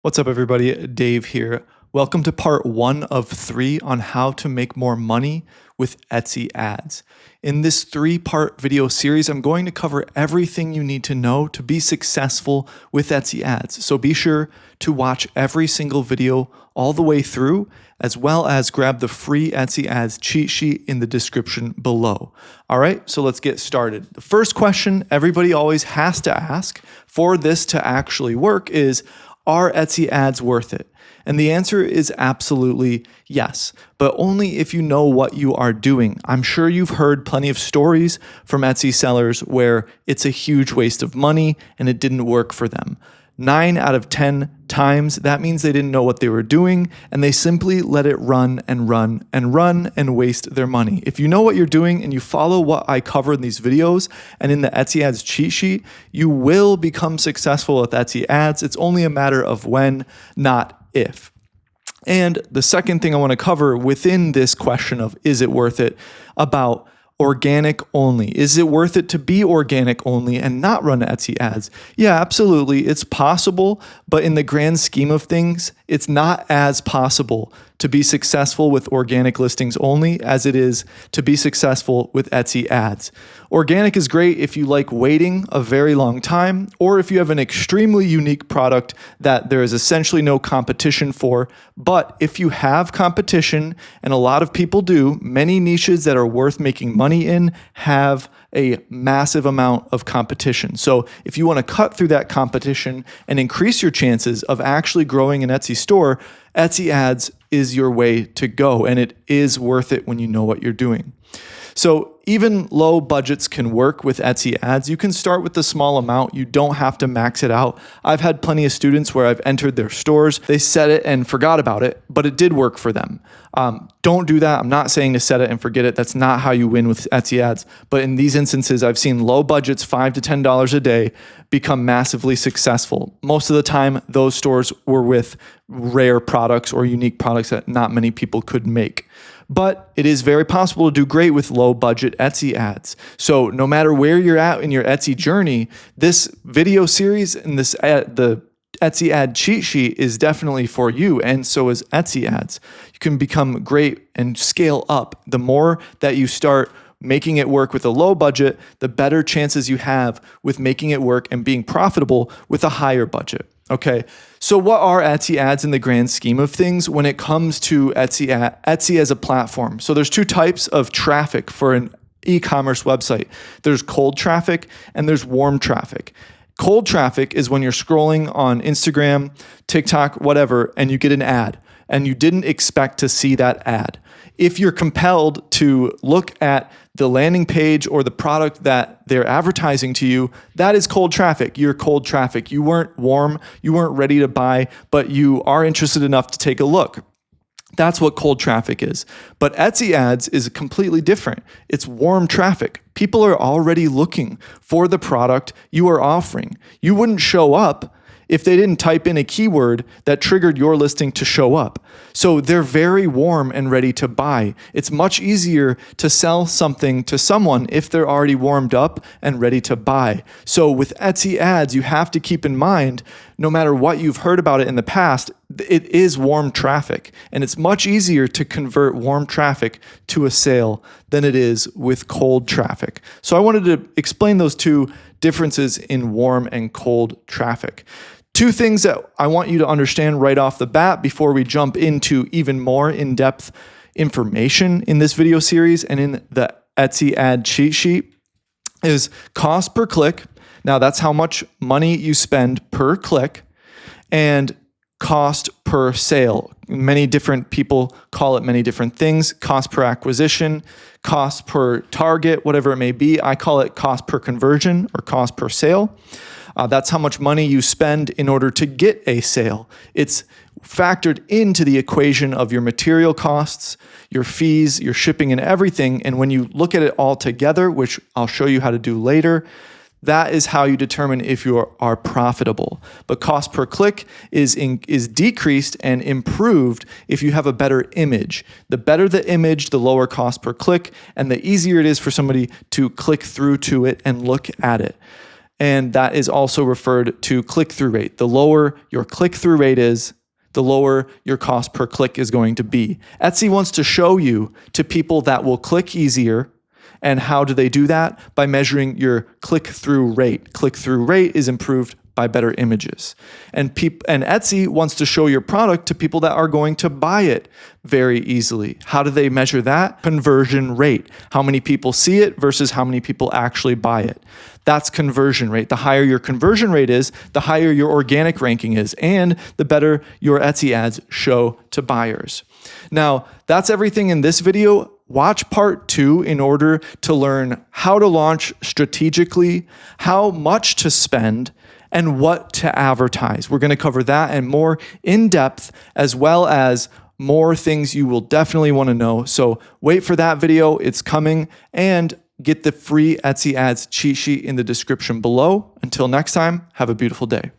What's up, everybody? Dave here. Welcome to part 1 of 3 on how to make more money with Etsy ads. In this 3-part video series, I'm going to cover everything you need to know to be successful with Etsy ads. So be sure to watch every single video all the way through, as well as grab the free Etsy ads cheat sheet in the description below. All right, so let's get started. The first question everybody always has to ask for this to actually work is, are Etsy ads worth it? And the answer is absolutely yes, but only if you know what you are doing. I'm sure you've heard plenty of stories from Etsy sellers where it's a huge waste of money and it didn't work for them. 9 out of 10 times, that means they didn't know what they were doing and they simply let it run and run and run and waste their money. If you know what you're doing and you follow what I cover in these videos and in the Etsy ads cheat sheet, you will become successful with Etsy ads. It's only a matter of when, not if. And the second thing I want to cover within this question of is it worth it about organic only. Is it worth it to be organic only and not run Etsy ads? Yeah, absolutely. It's possible, but in the grand scheme of things, it's not as possible to be successful with organic listings only as it is to be successful with Etsy ads. Organic is great if you like waiting a very long time, or if you have an extremely unique product that there is essentially no competition for. But if you have competition, and a lot of people do, many niches that are worth making money in have a massive amount of competition. So if you want to cut through that competition and increase your chances of actually growing an Etsy store, Etsy ads is your way to go, and it is worth it when you know what you're doing. So even low budgets can work with Etsy ads. You can start with a small amount. You don't have to max it out. I've had plenty of students where I've entered their stores. They set it and forgot about it, but it did work for them. Don't do that. I'm not saying to set it and forget it. That's not how you win with Etsy ads. But in these instances, I've seen low budgets, $5 to $10 a day, become massively successful. Most of the time, those stores were with rare products or unique products that not many people could make. But it is very possible to do great with low budget Etsy ads. So no matter where you're at in your Etsy journey, this video series and the Etsy ad cheat sheet is definitely for you, and so is Etsy ads. You can become great and scale up. The more that you start making it work with a low budget, the better chances you have with making it work and being profitable with a higher budget. Okay, so what are Etsy ads in the grand scheme of things when it comes to Etsy as a platform? So there's 2 types of traffic for an e-commerce website. There's cold traffic and there's warm traffic. Cold traffic is when you're scrolling on Instagram, TikTok, whatever, and you get an ad and you didn't expect to see that ad. If you're compelled to look at the landing page or the product that they're advertising to you, that is cold traffic. You're cold traffic. You weren't warm, you weren't ready to buy, but you are interested enough to take a look. That's what cold traffic is. But Etsy ads is completely different. It's warm traffic. People are already looking for the product you are offering. You wouldn't show up if they didn't type in a keyword that triggered your listing to show up. So they're very warm and ready to buy. It's much easier to sell something to someone if they're already warmed up and ready to buy. So with Etsy ads, you have to keep in mind, no matter what you've heard about it in the past, it is warm traffic. And it's much easier to convert warm traffic to a sale than it is with cold traffic. So I wanted to explain those 2 differences in warm and cold traffic. 2 things that I want you to understand right off the bat before we jump into even more in-depth information in this video series and in the Etsy ad cheat sheet is cost per click. Now that's how much money you spend per click, and cost per sale. Many different people call it many different things. Cost per acquisition, cost per target, whatever it may be. I call it cost per conversion or cost per sale. That's how much money you spend in order to get a sale. It's factored into the equation of your material costs, your fees, your shipping, and everything. And when you look at it all together, which I'll show you how to do later, that is how you determine if you are profitable. But cost per click is decreased and improved if you have a better image. The better the image, the lower cost per click, and the easier it is for somebody to click through to it and look at it. And that is also referred to click-through rate. The lower your click-through rate is, the lower your cost per click is going to be. Etsy wants to show you to people that will click easier. And how do they do that? By measuring your click-through rate. Click-through rate is improved by better images. And Etsy wants to show your product to people that are going to buy it very easily. How do they measure that? Conversion rate. How many people see it versus how many people actually buy it. That's conversion rate. The higher your conversion rate is, the higher your organic ranking is, and the better your Etsy ads show to buyers. Now, that's everything in this video. Watch part 2 in order to learn how to launch strategically, how much to spend, and what to advertise. We're going to cover that and more in depth, as well as more things you will definitely want to know. So wait for that video. It's coming, and get the free Etsy ads cheat sheet in the description below. Until next time, have a beautiful day.